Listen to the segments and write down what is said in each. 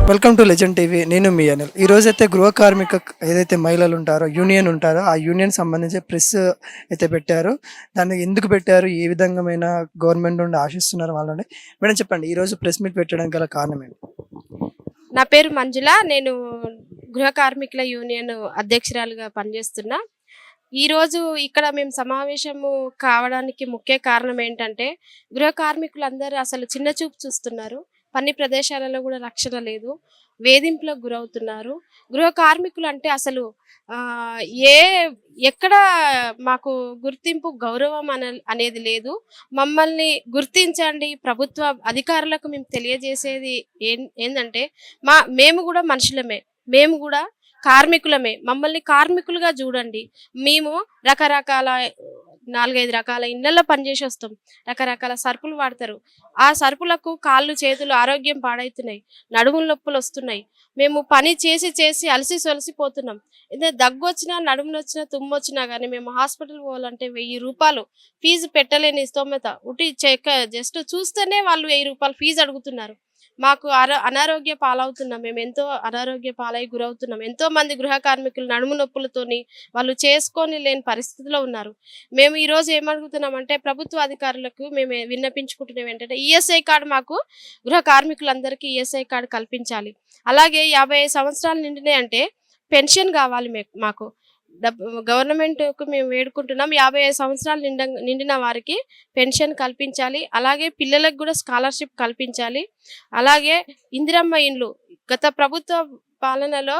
Welcome to legend TV. నేను మీ అనిల్. ఈ రోజైతే గృహ కార్మిక ఏదైతే మహిళలు ఉంటారో యూనియన్ ఉంటారో ఆ యూనియన్ సంబంధించి ప్రెస్ అయితే పెట్టారు. దాన్ని ఎందుకు పెట్టారు, ఏ విధంగామైన గవర్నమెంట్ నుండి ఆశిస్తున్నారు వాళ్ళని. మేడం చెప్పండి, ఈ రోజు ప్రెస్ మీట్ పెట్టడానికి గల కారణం ఏంటి? నా పేరు మంజుల. నేను గృహ కార్మికుల యూనియన్ అధ్యక్షురాలుగా పనిచేస్తున్నా. ఈరోజు ఇక్కడ మేము సమావేశము కావడానికి ముఖ్య కారణం ఏంటంటే, గృహ కార్మికులందరూ అసలు చిన్న చూపు చూస్తున్నారు. పని ప్రదేశాలలో కూడా రక్షణ లేదు, వేధింపులకు గురవుతున్నారు. గృహ కార్మికులు అంటే అసలు ఏ ఎక్కడ మాకు గుర్తింపు, గౌరవం అనేది లేదు. మమ్మల్ని గుర్తించండి. ప్రభుత్వ అధికారులకు మేము తెలియజేసేది ఏంటంటే, మేము కూడా మనుషులమే, మేము కూడా కార్మికులమే. మమ్మల్ని కార్మికులుగా చూడండి. మేము రకరకాల 4-5 రకాల ఇళ్లలో పనిచేసి వస్తాం. రకరకాల సరుకులు వాడతారు. ఆ సరుకులకు కాళ్ళు చేతులు ఆరోగ్యం పాడైతున్నాయి, నడుముల నొప్పులు వస్తున్నాయి. మేము పని చేసి చేసి అలసి సొలసిపోతున్నాం. ఏదైనా దగ్గు వచ్చినా, నడుములు వచ్చినా, తుమ్ము వచ్చినా కానీ మేము హాస్పిటల్ పోవాలంటే 1000 రూపాయలు ఫీజు పెట్టలేని స్తోమత. జస్ట్ చూస్తేనే వాళ్ళు 1000 రూపాయలు ఫీజు అడుగుతున్నారు. మాకు అనారోగ్య పాలవుతున్నాం. మేము ఎంతో అనారోగ్య పాలై గురవుతున్నాం. ఎంతో మంది గృహ కార్మికులు నడుము నొప్పులతోని వాళ్ళు చేసుకొని లేని పరిస్థితిలో ఉన్నారు. మేము ఈ రోజు ఏమడుగుతున్నామంటే, ప్రభుత్వ అధికారులకు మేము విన్నపించుకుంటున్నాం ఏంటంటే, ఈఎస్ఐ కార్డు మాకు గృహ కార్మికులందరికీ ఈఎస్ఐ కార్డు కల్పించాలి. అలాగే 55 సంవత్సరాలు నిండినాయి అంటే పెన్షన్ కావాలి మాకు. గవర్నమెంట్కు మేము వేడుకుంటున్నాం, 55 సంవత్సరాలు నిండిన వారికి పెన్షన్ కల్పించాలి. అలాగే పిల్లలకు కూడా స్కాలర్షిప్ కల్పించాలి. అలాగే ఇందిరమ్మ ఇండ్లు గత ప్రభుత్వ పాలనలో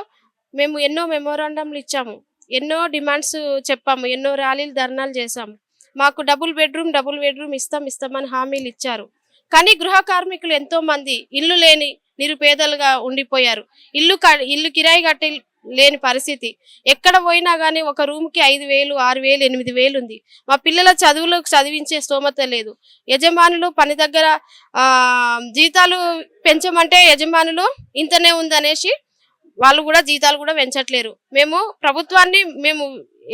మేము ఎన్నో మెమోరాండంలు ఇచ్చాము, ఎన్నో డిమాండ్స్ చెప్పాము, ఎన్నో ర్యాలీలు, ధర్నాలు చేశాము. మాకు డబుల్ బెడ్రూమ్ ఇస్తామని హామీలు ఇచ్చారు. కానీ గృహ కార్మికులు ఎంతో మంది ఇల్లు లేని నిరుపేదలుగా ఉండిపోయారు. ఇల్లు కిరాయి కట్టి లేని పరిస్థితి. ఎక్కడ పోయినా కానీ ఒక రూమ్కి 5,000, 6,000, 8,000 ఉంది. మా పిల్లల చదువులకు చదివించే స్తోమత లేదు. యజమానులు పని దగ్గర జీతాలు పెంచమంటే యజమానులు ఇంతనే ఉందనేసి వాళ్ళు కూడా జీతాలు కూడా పెంచట్లేరు. మేము ప్రభుత్వాన్ని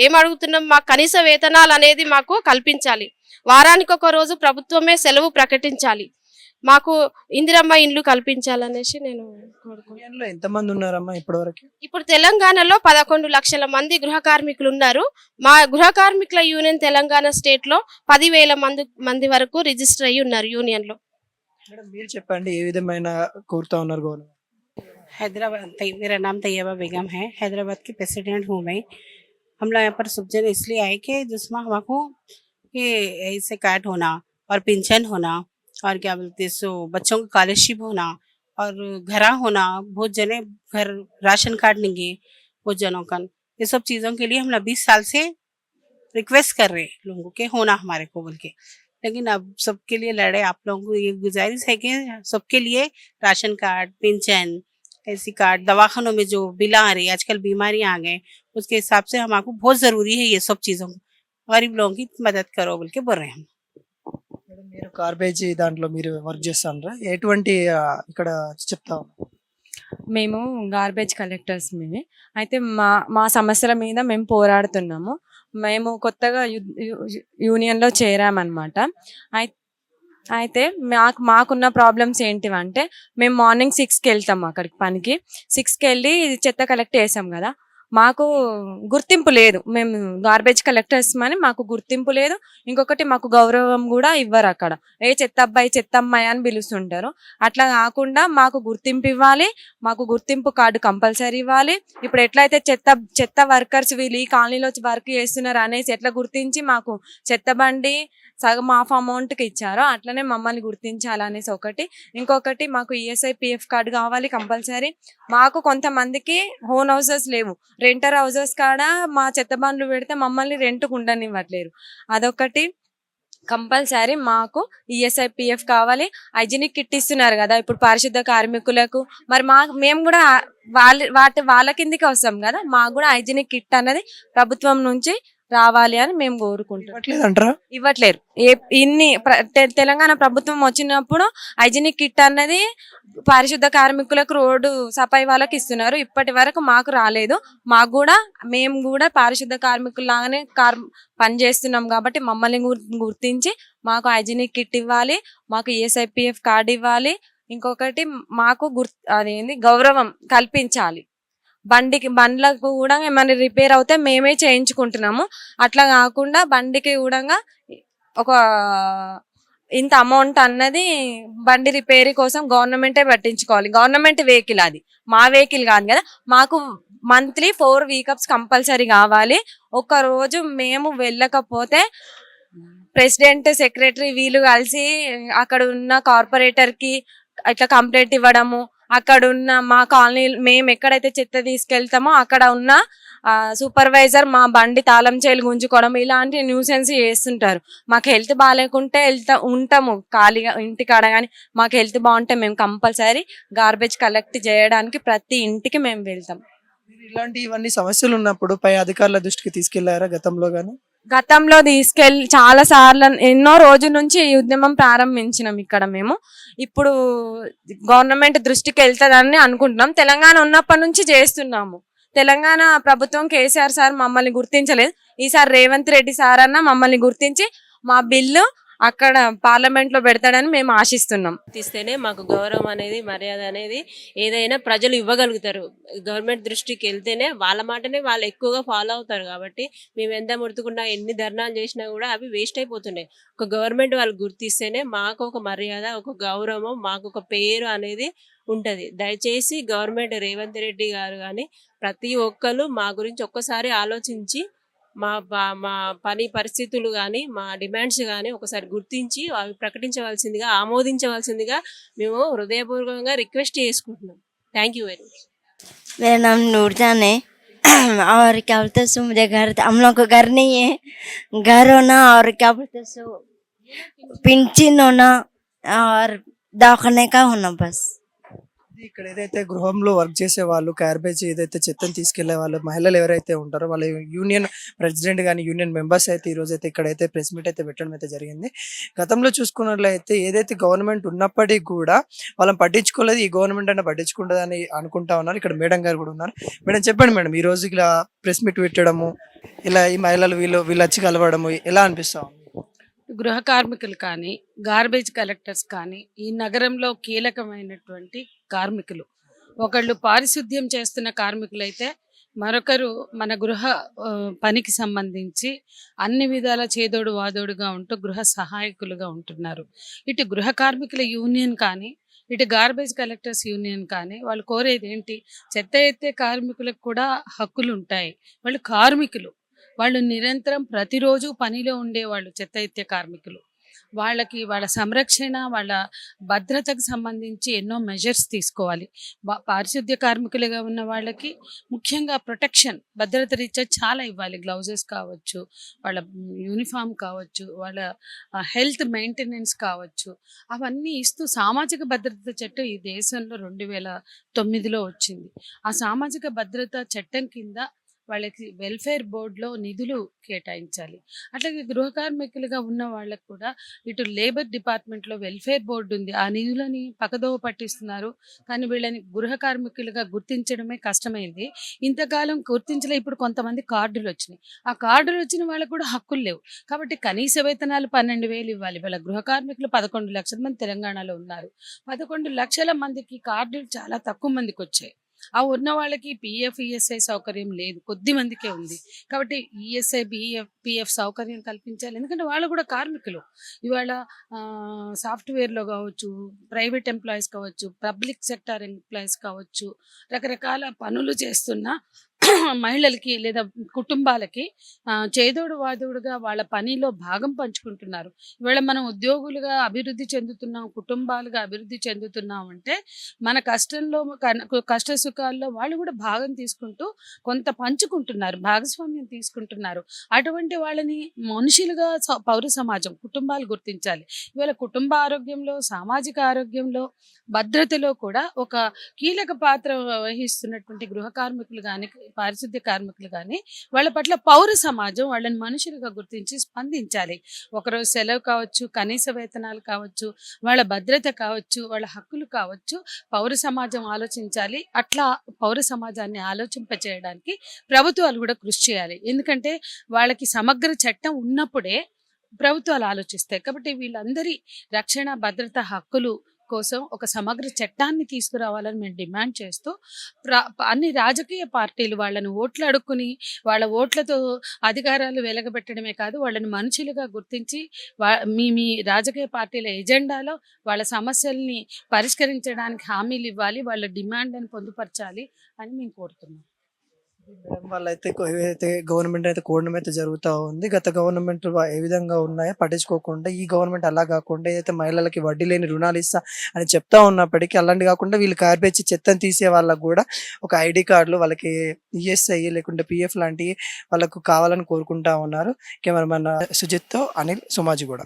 ఏమడుగుతున్నాం, మాకు కనీస వేతనాలు అనేది మాకు కల్పించాలి. వారానికి ఒక రోజు ప్రభుత్వమే సెలవు ప్రకటించాలి. మాకు ఇందిరమ్మ ఇండ్లు కల్పించాలనేసి నేను కోరుకుంటున్నాను. ఎంతమంది ఉన్నారమ్మా ఇప్పటివరకు? ఇప్పుడు తెలంగాణలో 11 లక్షల మంది గృహ కార్మికులు ఉన్నారు. మా గృహ కార్మికుల యూనియన్ తెలంగాణ స్టేట్ లో 10,000 మంది వరకు రిజిస్టర్ అయ్యి ఉన్నారు యూనియన్ లో. మీరు చెప్పండి, ఏ విధమైన కోరుతా ఉన్నారు గవర్నమెంట్? हैदराबाद मेरा नाम तैयबा बेगम है। हैदराबाद की प्रेसिडेंट हूँ मैं। हम लोग यहाँ पर सुबजन इसलिए आए कि जिसमें हमको ये ऐसे कार्ड होना और पेंशन होना और क्या बोलते सो बच्चों का स्कॉलरशिप होना और घरा होना, बहुत जने घर राशन कार्ड नहीं बहुत जनों का, ये सब चीज़ों के लिए हम लोग 20 साल से रिक्वेस्ट कर रहे हैं लोगों के होना हमारे को बोल के। लेकिन अब सबके लिए लड़े। आप लोगों को ये गुजारिश है कि सबके लिए राशन कार्ड, पेंशन, ऐसी कार्ड, दवाखानों में जो बिल आ रही है, आजकल बीमारियां आ गए, उसके हिसाब से हमको बहुत ज़रूरी है ये सब चीज़ों को। गरीब लोगों की मदद करो बोल के बोल रहे हैं हम। మీరు గార్బేజ్ దాంట్లో మీరు వర్క్ చేస్తారా? ఎటువంటి ఇక్కడ చెప్తా ఉన్నారు. మేము గార్బేజ్ కలెక్టర్స్ అయితే మా సమస్యల మీద మేము పోరాడుతున్నాము. మేము కొత్తగా యూనియన్లో చేరామన్నమాట. అయితే మాకున్న ప్రాబ్లమ్స్ ఏంటివంటే, మేము మార్నింగ్ 6కి వెళ్తాము అక్కడికి పనికి. 6కి వెళ్ళి చెత్త కలెక్ట్ చేసాం కదా, మాకు గుర్తింపు లేదు. మేము గార్బేజ్ కలెక్టర్స్ అని మాకు గుర్తింపు లేదు. ఇంకొకటి మాకు గౌరవం కూడా ఇవ్వరు. అక్కడ ఏ చెత్త అబ్బాయి, చెత్త అమ్మాయి అని పిలుస్తుంటారు. అట్లా కాకుండా మాకు గుర్తింపు ఇవ్వాలి, మాకు గుర్తింపు కార్డు కంపల్సరీ ఇవ్వాలి. ఇప్పుడు ఎట్లయితే చెత్త వర్కర్స్ వీళ్ళు ఈ కాలనీలో వర్క్ చేస్తున్నారు అనేసి ఎట్లా గుర్తించి మాకు చెత్త బండి సగం ఆఫ్ అమౌంట్కి ఇచ్చారో అట్లనే మమ్మల్ని గుర్తించాలనేసి ఒకటి. ఇంకొకటి మాకు ఈఎస్ఐ పిఎఫ్ కార్డు కావాలి కంపల్సరీ. మాకు కొంతమందికి ఓన్ హౌసెస్ లేవు, రెంటర్ హౌసెస్ కాడ మా చెత్త బండ్లు పెడితే మమ్మల్ని రెంట్కు ఉండనివ్వట్లేరు. అదొకటి కంపల్సరీ. మాకు ఈఎస్ఐ పిఎఫ్ కావాలి. హైజీనిక్ కిట్ ఇస్తున్నారు కదా ఇప్పుడు పారిశుద్ధ కార్మికులకు, మరి మేము కూడా వాళ్ళ కిందికి వస్తాం కదా, మాకు కూడా హైజీనిక్ కిట్ అన్నది ప్రభుత్వం నుంచి రావాలి అని మేము కోరుకుంటున్నాం. ఇవ్వట్లేరు. తెలంగాణ ప్రభుత్వం వచ్చినప్పుడు హైజీనిక్ కిట్ అన్నది పారిశుద్ధ కార్మికులకు, రోడ్డు సఫాయి వాళ్ళకి ఇస్తున్నారు. ఇప్పటి వరకు మాకు రాలేదు. మేము కూడా పారిశుద్ధ కార్మికుల్లాగానే పని చేస్తున్నాం కాబట్టి మమ్మల్ని గుర్తించి మాకు హైజీనిక్ కిట్ ఇవ్వాలి, మాకు ఈఎస్ఐపిఎఫ్ కార్డు ఇవ్వాలి. ఇంకొకటి మాకు అదేంది గౌరవం కల్పించాలి. బండ్లకు కూడా ఏమైనా రిపేర్ అవుతే మేమే చేయించుకుంటున్నాము. అట్లా కాకుండా బండికి కూడా ఒక ఇంత అమౌంట్ అన్నది బండి రిపేర్ కోసం గవర్నమెంటే పట్టించుకోవాలి. గవర్నమెంట్ వెహికల్, అది మా వెహికల్ కాదు కదా. మాకు మంత్లీ 4 వీకప్స్ కంపల్సరీ కావాలి. ఒక రోజు మేము వెళ్ళకపోతే ప్రెసిడెంట్, సెక్రటరీ వీళ్ళు కలిసి అక్కడ ఉన్న కార్పొరేటర్ కి ఇట్లా కంప్లైంట్ ఇవ్వడము, అక్కడ ఉన్న మా కాలనీ మేము ఎక్కడైతే చెత్త తీసుకెళ్తామో అక్కడ ఉన్న సూపర్వైజర్ మా బండి తాళం చేలు గుంజుకోవడం, ఇలాంటి న్యూసెన్స్ చేస్తుంటారు. మాకు హెల్త్ బాగాలేకుంటే ఉంటాము ఖాళీగా ఇంటికాడ, కానీ మాకు హెల్త్ బాగుంటే మేము కంపల్సరీ గార్బేజ్ కలెక్ట్ చేయడానికి ప్రతి ఇంటికి మేము వెళ్తాం. మీరు ఇలాంటి ఇవన్నీ సమస్యలు ఉన్నప్పుడు పై అధికారుల దృష్టికి తీసుకెళ్లారా గతంలో గానీ? గతంలో తీసుకెళ్ళి చాలా సార్లు, ఎన్నో రోజుల నుంచి ఈ ఉద్యమం ప్రారంభించినాం ఇక్కడ మేము. ఇప్పుడు గవర్నమెంట్ దృష్టికి వెళ్తుందని అనుకుంటున్నాం. తెలంగాణ ఉన్నప్పటి నుంచి చేస్తున్నాము. తెలంగాణ ప్రభుత్వం కేసీఆర్ సార్ మమ్మల్ని గుర్తించలేదు. ఈసారి రేవంత్ రెడ్డి సార్ అన్న మమ్మల్ని గుర్తించి మా బిల్లు అక్కడ పార్లమెంట్ లో పెడతాడని మేము ఆశిస్తున్నాం. తీస్తేనే మాకు గౌరవం అనేది, మర్యాద అనేది ఏదైనా ప్రజలు ఇవ్వగలుగుతారు. గవర్నమెంట్ దృష్టికి వెళ్తేనే వాళ్ళ మాటనే వాళ్ళు ఎక్కువగా ఫాలో అవుతారు. కాబట్టి మేము ఎంత ముడుతుకున్నా, ఎన్ని ధర్నాలు చేసినా కూడా అవి వేస్ట్ అయిపోతున్నాయి. ఒక గవర్నమెంట్ వాళ్ళు గుర్తిస్తేనే మాకు ఒక మర్యాద, ఒక గౌరవం, మాకు ఒక పేరు అనేది ఉంటది. దయచేసి గవర్నమెంట్ రేవంత్ రెడ్డి గారు కానీ ప్రతి ఒక్కరు మా గురించి ఒక్కసారి ఆలోచించి మా మా పని పరిస్థితులు కానీ, మా డిమాండ్స్ కానీ ఒకసారి గుర్తించి అవి ప్రకటించవలసిందిగా, ఆమోదించవలసిందిగా మేము హృదయపూర్వకంగా రిక్వెస్ట్ చేసుకుంటున్నాం. Thank you very much. मेरा नाम नूरजान है और क्या बोलते हैं सो मुझे घर, हम लोग को घर नहीं है, घर होना और क्या बोलते हैं सो पेंशन होना और दवाखाने का होना बस. ఇక్కడ ఏదైతే గృహంలో వర్క్ చేసే వాళ్ళు, గార్బేజ్ ఏదైతే చెత్తను తీసుకెళ్లే వాళ్ళు, మహిళలు ఎవరైతే ఉంటారో వాళ్ళ యూనియన్ ప్రెసిడెంట్ కానీ యూనియన్ మెంబర్స్ అయితే ఈ రోజు అయితే ఇక్కడైతే ప్రెస్ మీట్ అయితే పెట్టడం అయితే జరిగింది. గతంలో చూసుకున్నట్లయితే ఏదైతే గవర్నమెంట్ ఉన్నప్పటికీ కూడా వాళ్ళని పట్టించుకోలేదు. ఈ గవర్నమెంట్ అయినా పట్టించుకుంటుందని అనుకుంటా ఉన్నారు. ఇక్కడ మేడం గారు కూడా ఉన్నారు. మేడం చెప్పండి మేడం, ఈ రోజు ఇలా ప్రెస్ మీట్ పెట్టడము, ఇలా ఈ మహిళలు వీళ్ళు వచ్చి కలవడము ఎలా అనిపిస్తా ఉంది? గృహ కార్మికులు కానీ, గార్బేజ్ కలెక్టర్స్ కానీ ఈ నగరంలో కీలకమైనటువంటి కార్మికులు. ఒకళ్ళు పారిశుద్ధ్యం చేస్తున్న కార్మికులైతే మరొకరు మన గృహ పనికి సంబంధించి అన్ని విధాల చేదోడు వాదోడుగా ఉంటూ గృహ సహాయకులుగా ఉంటున్నారు. ఇటు గృహ కార్మికుల యూనియన్ కానీ, ఇటు గార్బేజ్ కలెక్టర్స్ యూనియన్ కానీ వాళ్ళు కోరేది ఏంటి? చెత్త ఎత్తే కార్మికులకు కూడా హక్కులు ఉంటాయి. వాళ్ళు కార్మికులు, వాళ్ళు నిరంతరం ప్రతిరోజు పనిలో ఉండేవాళ్ళు. చెత్త ఎత్తే కార్మికులు వాళ్ళకి వాళ్ళ సంరక్షణ, వాళ్ళ భద్రతకు సంబంధించి ఎన్నో మెజర్స్ తీసుకోవాలి. పారిశుద్ధ్య కార్మికులుగా ఉన్న వాళ్ళకి ముఖ్యంగా ప్రొటెక్షన్, భద్రత రీత్యా చాలా ఇవ్వాలి. గ్లౌజెస్ కావచ్చు, వాళ్ళ యూనిఫామ్ కావచ్చు, వాళ్ళ హెల్త్ మెయింటెనెన్స్ కావచ్చు, అవన్నీ ఇస్తూ సామాజిక భద్రత చట్టం ఈ దేశంలో 2009లో వచ్చింది. ఆ సామాజిక భద్రత చట్టం కింద వాళ్ళకి వెల్ఫేర్ బోర్డులో నిధులు కేటాయించాలి. అట్లాగే గృహ కార్మికులుగా ఉన్న వాళ్ళకు కూడా ఇటు లేబర్ డిపార్ట్మెంట్లో వెల్ఫేర్ బోర్డు ఉంది. ఆ నిధులని పక్కదోవ పట్టిస్తున్నారు. కానీ వీళ్ళని గృహ కార్మికులుగా గుర్తించడమే కష్టమైంది. ఇంతకాలం గుర్తించలే. ఇప్పుడు కొంతమంది కార్డులు వచ్చినాయి. ఆ కార్డులు వచ్చిన వాళ్ళకు కూడా హక్కులు లేవు. కాబట్టి కనీస వేతనాలు 12,000 ఇవ్వాలి. వాళ్ళ గృహ కార్మికులు 11 లక్షల మంది తెలంగాణలో ఉన్నారు. 11 లక్షల మందికి కార్డులు చాలా తక్కువ మందికి వచ్చాయి. ఆ ఉన్న వాళ్ళకి పిఎఫ్, ఈఎస్ఐ సౌకర్యం లేదు, కొద్ది మందికే ఉంది. కాబట్టి ఈఎస్ఐ, పిఎఫ్ సౌకర్యం కల్పించాలి. ఎందుకంటే వాళ్ళు కూడా కార్మికులు. ఇవాళ సాఫ్ట్వేర్లో కావచ్చు, ప్రైవేట్ ఎంప్లాయీస్ కావచ్చు, పబ్లిక్ సెక్టార్ ఎంప్లాయీస్ కావచ్చు, రకరకాల పనులు చేస్తున్న మహిళలకి లేదా కుటుంబాలకి చేదోడు వాదోడుగా వాళ్ళ పనిలో భాగం పంచుకుంటున్నారు. ఇవాళ మనం ఉద్యోగులుగా అభివృద్ధి చెందుతున్నాం, కుటుంబాలుగా అభివృద్ధి చెందుతున్నాం అంటే మన కష్టంలో, కష్ట సుఖాల్లో వాళ్ళు కూడా భాగం తీసుకుంటూ కొంత పంచుకుంటున్నారు, భాగస్వామ్యం తీసుకుంటున్నారు. అటువంటి వాళ్ళని మనుషులుగా పౌర సమాజం, కుటుంబాలు గుర్తించాలి. ఇవాళ కుటుంబ ఆరోగ్యంలో, సామాజిక ఆరోగ్యంలో, భద్రతలో కూడా ఒక కీలక పాత్ర వహిస్తున్నటువంటి గృహ కార్మికులు కానీ, పారిశుద్ధ్య కార్మికులు కానీ వాళ్ళ పట్ల పౌర సమాజం వాళ్ళని మనుషులుగా గుర్తించి స్పందించాలి. ఒకరోజు సెలవు కావచ్చు, కనీస వేతనాలు కావచ్చు, వాళ్ళ భద్రత కావచ్చు, వాళ్ళ హక్కులు కావచ్చు, పౌర సమాజం ఆలోచించాలి. అట్లా పౌర సమాజాన్ని ఆలోచింపచేయడానికి ప్రభుత్వాలు కూడా కృషి చేయాలి. ఎందుకంటే వాళ్ళకి సమగ్ర చట్టం ఉన్నప్పుడే ప్రభుత్వాలు ఆలోచిస్తాయి. కాబట్టి వీళ్ళందరి రక్షణ, భద్రత, హక్కులు కోసం ఒక సమగ్ర చట్టాన్ని తీసుకురావాలని మేము డిమాండ్ చేస్తూ అన్ని రాజకీయ పార్టీలు వాళ్ళని ఓట్లు అడుక్కుని వాళ్ళ ఓట్లతో అధికారాలు వెలగబెట్టడమే కాదు, వాళ్ళని మనుషులుగా గుర్తించి మీ మీ రాజకీయ పార్టీల ఎజెండాలో వాళ్ళ సమస్యల్ని పరిష్కరించడానికి హామీలు ఇవ్వాలి, వాళ్ళ డిమాండ్ని పొందుపరచాలి అని మేము కోరుతున్నాం. మేడం వాళ్ళైతే ఏదైతే గవర్నమెంట్ అయితే కోవడం అయితే జరుగుతూ ఉంది. గత గవర్నమెంట్ ఏ విధంగా ఉన్నాయో పట్టించుకోకుండా ఈ గవర్నమెంట్ అలా కాకుండా ఏదైతే మహిళలకి వడ్డీ లేని రుణాలు ఇస్తా అని చెప్తా ఉన్నప్పటికీ అలాంటి కాకుండా వీళ్ళు గార్బేజ్ చెత్తను తీసే వాళ్ళకు కూడా ఒక ఐడి కార్డులు వాళ్ళకి ఈఎస్ఐ లేకుంటే పిఎఫ్ లాంటివి వాళ్ళకు కావాలని కోరుకుంటా ఉన్నారు. కెమెరామెన్ సుజిత్తో అనిల్, సుమాజిగూడ.